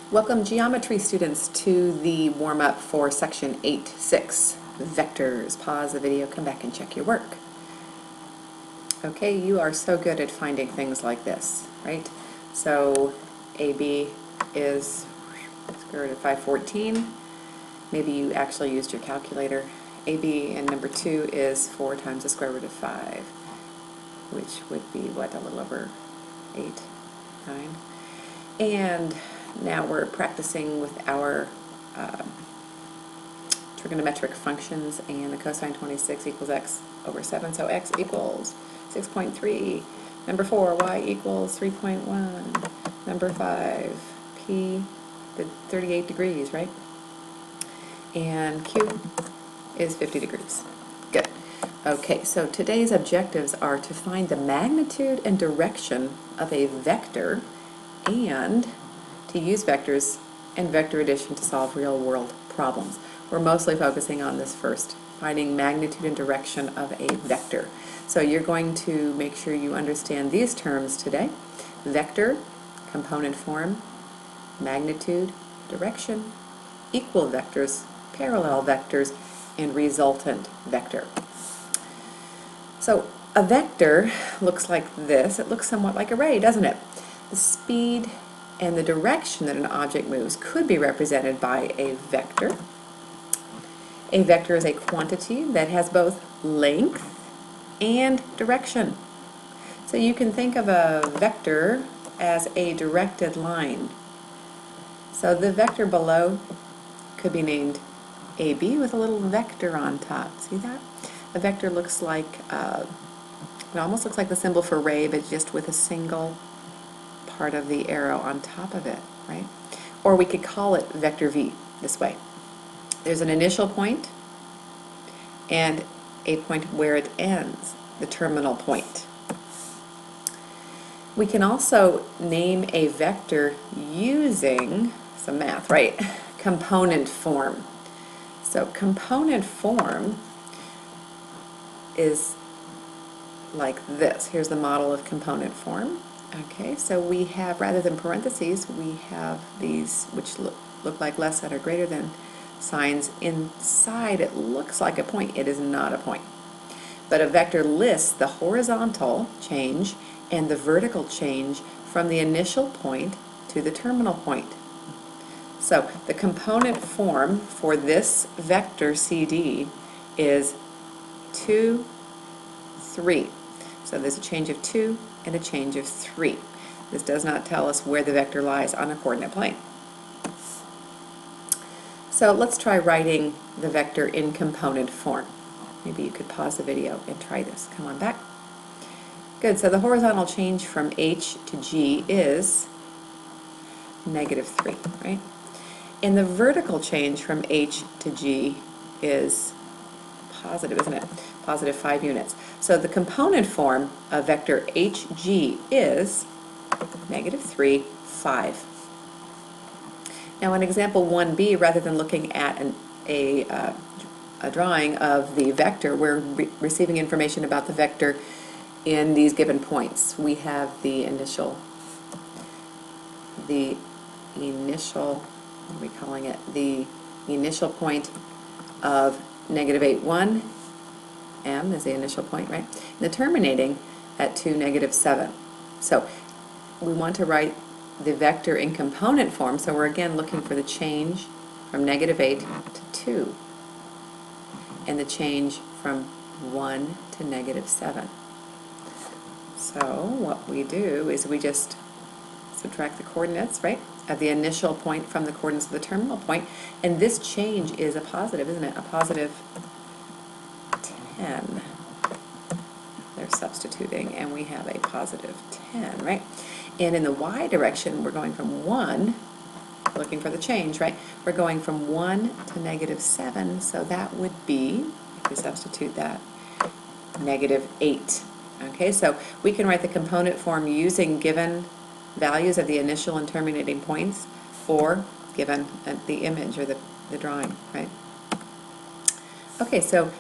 Welcome geometry students to the warm-up for section 8.6, vectors. Pause the video, come back and check your work. Okay, you are so good at finding things like this, right? So AB is square root of 514. Maybe you actually used your calculator. AB and number 2 is 4 times the square root of 5, which would be what, a little over 8, 9. And now we're practicing with our trigonometric functions, and the cosine 26 equals x over 7, so x equals 6.3. Number 4, y equals 3.1. Number 5, p, the 38 degrees, right? And q is 50 degrees. Good. Okay, so today's objectives are to find the magnitude and direction of a vector and to use vectors and vector addition to solve real-world problems. We're mostly focusing on this first, finding magnitude and direction of a vector. So you're going to make sure you understand these terms today: vector, component form, magnitude, direction, equal vectors, parallel vectors, and resultant vector. So a vector looks like this. It looks somewhat like a ray, doesn't it? The speed and the direction that an object moves could be represented by a vector. A vector is a quantity that has both length and direction. So you can think of a vector as a directed line. So the vector below could be named AB with a little vector on top. See that? A vector looks like, it almost looks like the symbol for ray, but just with a single part of the arrow on top of it, right? Or we could call it vector V this way. There's an initial point and a point where it ends, the terminal point. We can also name a vector using some math, right? Component form. So component form is like this. Here's the model of component form. Okay, so we have, rather than parentheses, we have these which look like less than or greater than signs. Inside it looks like a point. It is not a point. But a vector lists the horizontal change and the vertical change from the initial point to the terminal point. So the component form for this vector CD is 2, 3. So there's a change of 2 and a change of 3. This does not tell us where the vector lies on a coordinate plane. So let's try writing the vector in component form. Maybe you could pause the video and try this. Come on back. Good, so the horizontal change from H to G is -3, right? And the vertical change from H to G is positive, isn't it? Positive 5 units. So the component form of vector HG is -3, 5. Now in example 1b, rather than looking at a drawing of the vector, we're receiving information about the vector in these given points. We have the initial, what are we calling it? The initial point of -8, 1, M is the initial point, right? And the terminating at 2, -7. So we want to write the vector in component form, so we're again looking for the change from -8 to 2 and the change from 1 to -7. So what we do is we just subtract the coordinates, right, of the initial point from the coordinates of the terminal point, and this change is a positive, isn't it? A positive 10. They're substituting, and we have a positive 10, right? And in the y direction, we're going from 1, looking for the change, right? We're going from 1 to -7, so that would be, if we substitute that, -8. Okay, so we can write the component form using given values of the initial and terminating points, or given the image or the drawing, right? Okay, so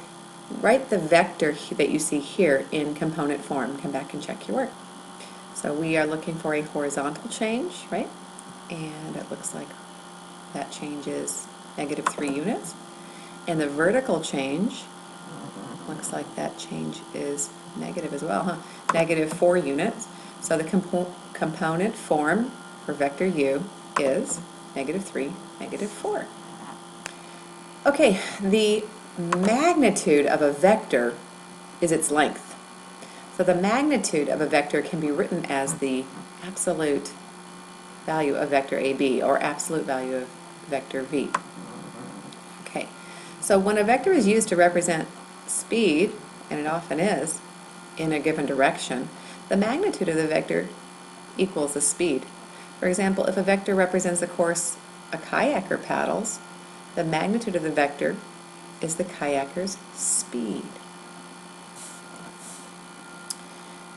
write the vector that you see here in component form. Come back and check your work. So we are looking for a horizontal change, right? and it looks like that change is -3 units. And the vertical change looks like that change is negative as well, huh? -4 units. So the component form for vector u is -3, -4. Okay, the magnitude of a vector is its length. So the magnitude of a vector can be written as the absolute value of vector AB, or absolute value of vector V. Okay, so when a vector is used to represent speed, and it often is, in a given direction, the magnitude of the vector equals the speed. For example, if a vector represents the course a kayaker paddles, the magnitude of the vector is the kayaker's speed.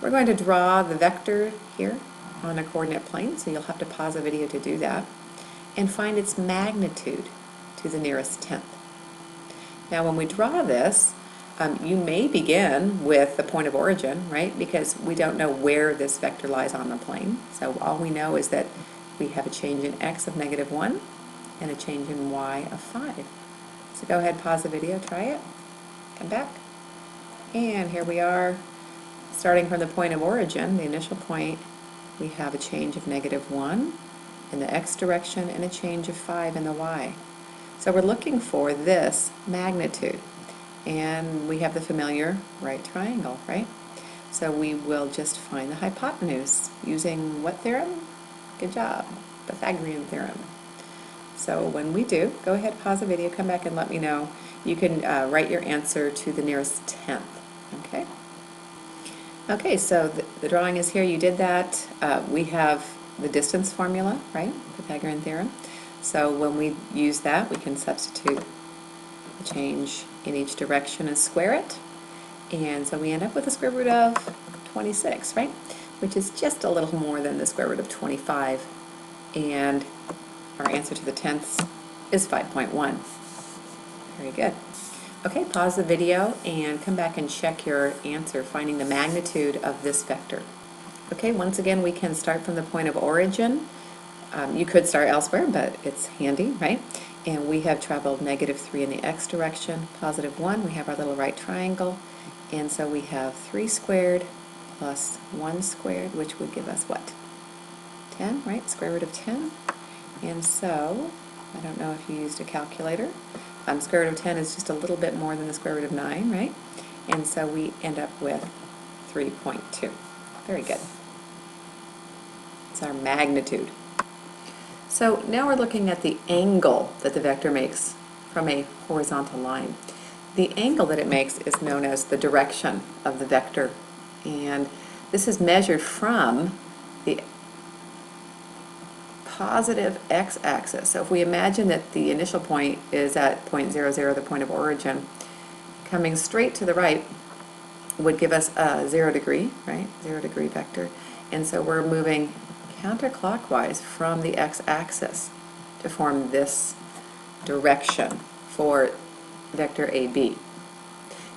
We're going to draw the vector here on a coordinate plane, so you'll have to pause the video to do that, and find its magnitude to the nearest tenth. Now when we draw this, you may begin with the point of origin, right? Because we don't know where this vector lies on the plane. So all we know is that we have a change in x of -1 and a change in y of 5. So go ahead, pause the video, try it, come back. And here we are, starting from the point of origin, the initial point, we have a change of -1 in the x direction and a change of 5 in the y. So we're looking for this magnitude. And we have the familiar right triangle, right? So we will just find the hypotenuse using what theorem? Good job, Pythagorean theorem. So when we do, go ahead, pause the video, come back and let me know. You can write your answer to the nearest tenth, okay? Okay, so the drawing is here, you did that. We have the distance formula, right? Pythagorean theorem. So when we use that, we can substitute the change in each direction and square it. And so we end up with the square root of 26, right? Which is just a little more than the square root of 25. And our answer to the tenths is 5.1. Very good. Okay, pause the video and come back and check your answer, finding the magnitude of this vector. Okay, once again, we can start from the point of origin. You could start elsewhere, but it's handy, right? And we have traveled -3 in the x direction, +1, we have our little right triangle, and so we have 3 squared plus 1 squared, which would give us what? 10, right? Square root of 10. And so, I don't know if you used a calculator, square root of 10 is just a little bit more than the square root of 9, right? And so we end up with 3.2. Very good. It's our magnitude. So now we're looking at the angle that the vector makes from a horizontal line. The angle that it makes is known as the direction of the vector, and this is measured from the positive x-axis. So if we imagine that the initial point is at point 0, 0, the point of origin, coming straight to the right would give us a 0 degree, right? 0 degree vector. And so we're moving counterclockwise from the x-axis to form this direction for vector AB.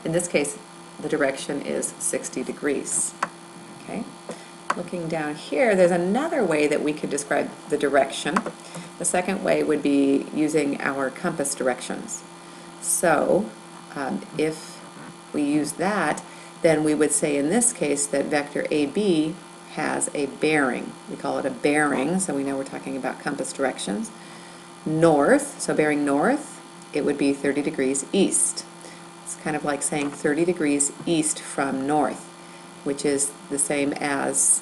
In this case, the direction is 60 degrees. Okay? Looking down here, there's another way that we could describe the direction. The second way would be using our compass directions. So, if we use that, then we would say in this case that vector AB has a bearing. We call it a bearing, so we know we're talking about compass directions. North, so bearing north, it would be 30 degrees east. It's kind of like saying 30 degrees east from north, which is the same as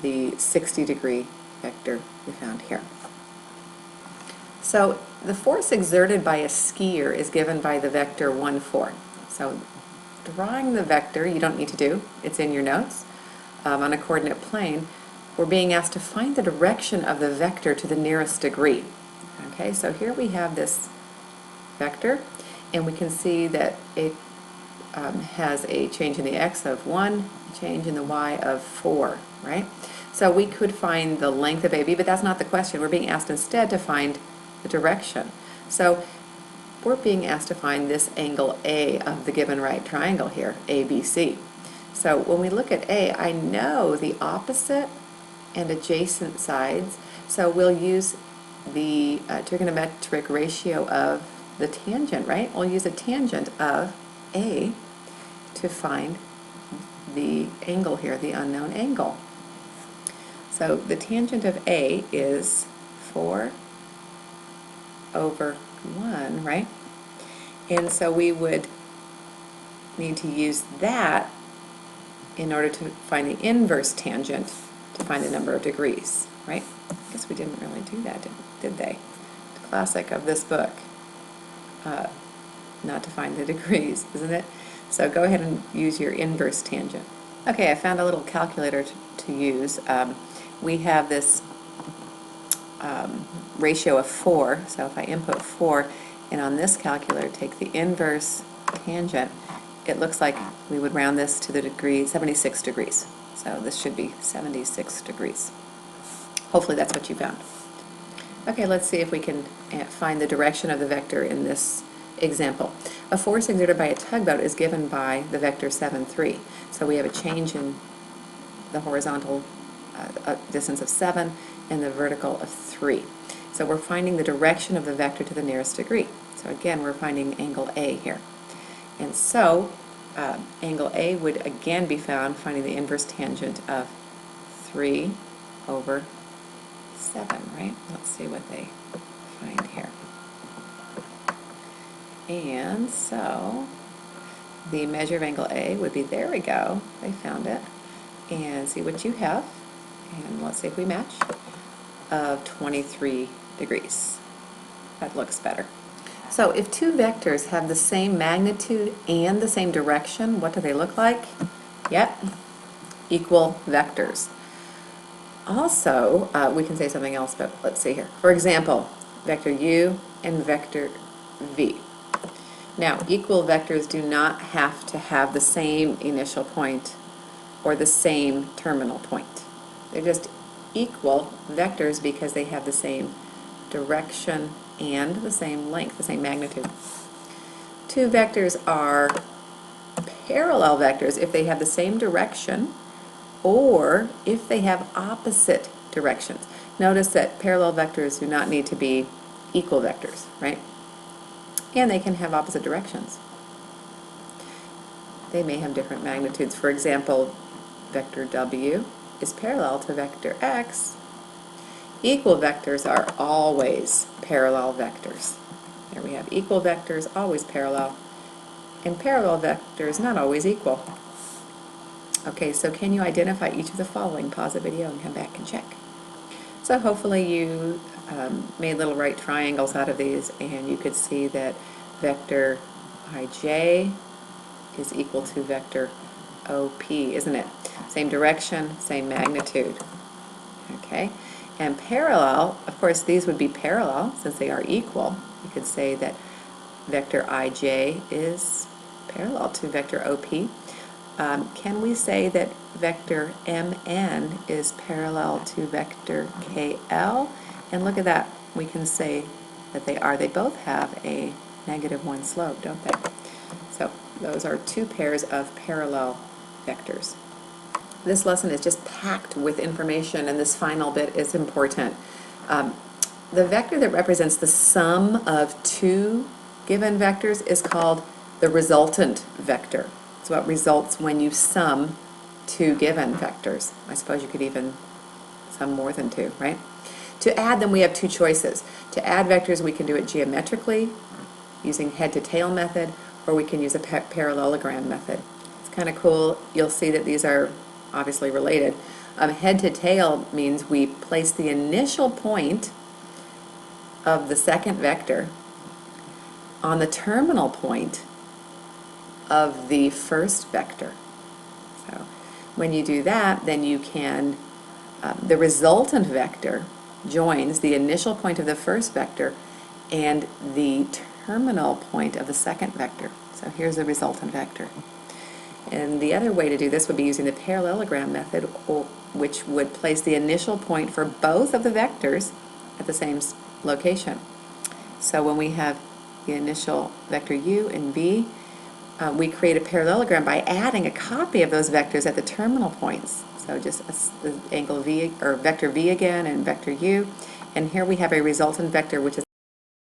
the 60 degree vector we found here. So the force exerted by a skier is given by the vector 1, 4. So drawing the vector, you don't need to do, it's in your notes. On a coordinate plane, we're being asked to find the direction of the vector to the nearest degree. Okay, so here we have this vector, and we can see that it has a change in the x of 1, change in the y of 4, right? So we could find the length of AB, but that's not the question. We're being asked instead to find the direction. So we're being asked to find this angle A of the given right triangle here, ABC. So when we look at A, I know the opposite and adjacent sides So we'll use the trigonometric ratio of the tangent, right? We'll use a tangent of A to find the angle here, the unknown angle. So the tangent of A is 4 over 1, right? And so we would need to use that in order to find the inverse tangent to find the number of degrees, right? I guess we didn't really do that, did they? The classic of this book, not to find the degrees, isn't it? So go ahead and use your inverse tangent. Okay, I found a little calculator to use. We have this ratio of 4, so if I input 4, and on this calculator take the inverse tangent, it looks like we would round this to the degree 76 degrees. So this should be 76 degrees. Hopefully that's what you found. Okay, let's see if we can find the direction of the vector in this example. A force exerted by a tugboat is given by the vector 7, 3. So we have a change in the horizontal distance of 7 and the vertical of 3. So we're finding the direction of the vector to the nearest degree. So again, we're finding angle A here. And so angle A would again be found finding the inverse tangent of 3 over 7, right? Let's see what they find here. And so the measure of angle A would be, there we go, they found it. And see what you have, and let's see if we match, of 23 degrees. That looks better. So if two vectors have the same magnitude and the same direction, what do they look like? Yep, equal vectors. Also, we can say something else, but let's see here. For example, vector u and vector v. Now, equal vectors do not have to have the same initial point or the same terminal point. They're just equal vectors because they have the same direction and the same length, the same magnitude. Two vectors are parallel vectors if they have the same direction or if they have opposite directions. Notice that parallel vectors do not need to be equal vectors, right? And they can have opposite directions. They may have different magnitudes. For example, vector w is parallel to vector x. Equal vectors are always parallel vectors. There we have equal vectors, always parallel, and parallel vectors not always equal. Okay, so can you identify each of the following? Pause the video and come back and check. So hopefully you made little right triangles out of these, and you could see that vector ij is equal to vector OP, isn't it? Same direction, same magnitude. Okay, and parallel, of course these would be parallel since they are equal. You could say that vector ij is parallel to vector OP. Can we say that vector mn is parallel to vector kl? And look at that, we can say that they are. They both have a -1 slope, don't they? So those are two pairs of parallel vectors. This lesson is just packed with information, and this final bit is important. The vector that represents the sum of two given vectors is called the resultant vector. It's what results when you sum two given vectors. I suppose you could even sum more than two, right? To add them, we have two choices. To add vectors, we can do it geometrically, using head-to-tail method, or we can use a parallelogram method. It's kind of cool. You'll see that these are obviously related. Head-to-tail means we place the initial point of the second vector on the terminal point of the first vector. So when you do that, then you can, the resultant vector joins the initial point of the first vector and the terminal point of the second vector. So here's the resultant vector. And the other way to do this would be using the parallelogram method, which would place the initial point for both of the vectors at the same location. So when we have the initial vector u and v, we create a parallelogram by adding a copy of those vectors at the terminal points. So just the angle V, or vector V again, and vector U. And here we have a resultant vector, which is